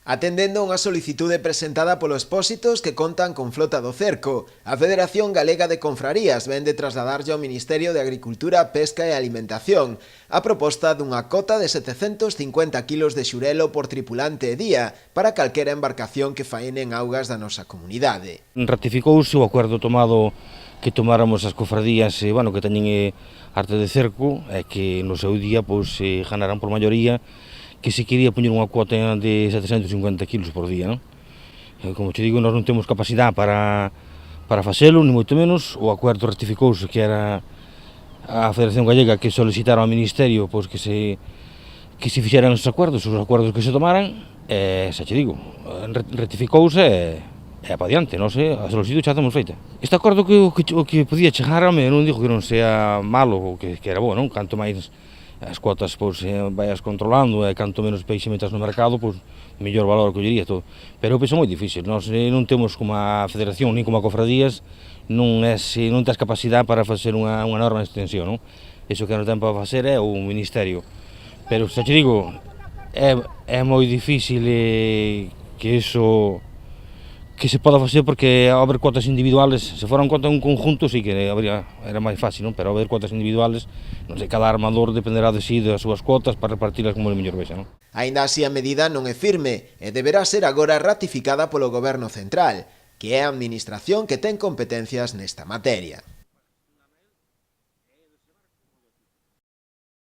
Atendendo a unha solicitude presentada polos expósitos que contan con flota do cerco, a Federación Galega de Confrarías ven de trasladarlle ao Ministerio de Agricultura, Pesca e Alimentación a proposta dunha cota de 750 kilos de xurelo por tripulante e día para calquera embarcación que faene en augas da nosa comunidade. Ratificouse o acordo tomado que tomáramos as cofradías que teñen arte de cerco e que no seu día ganaran por maioría que se quería poñer unha cuota de 750 kilos por día, non? Como te digo, nós non temos capacidade para facelo, ni moito menos. O acordo ratificouse que era a Federación Gallega que solicitara ao Ministerio que se fixeran os acordos que se tomaran, e xa te digo, ratificouse e pa diante, non sei, a solicitud xa temos feita. Este acordo que podía chegar, non digo que non sea malo ou que era bo, non? Canto máis as cuotas vaias controlando e canto menos peixe metas no mercado, mellor valor collería todo. Pero eu penso moi difícil, nós non temos como a Federación nin como a Cofradías, non tes capacidade para facer unha norma de extensión, non? Iso que non ten para facer é o Ministerio. Pero xa te digo, é moi difícil que se poda facer, porque ao haber cuotas individuales, se foran cuotas en conjunto sí que era máis fácil, non? Pero ao haber cuotas individuales, non sei, cada armador dependerá de si das súas cuotas para repartirlas como ele mellor vexa, non? Aínda así a medida non é firme e deberá ser agora ratificada polo Goberno Central, que é a administración que ten competencias nesta materia.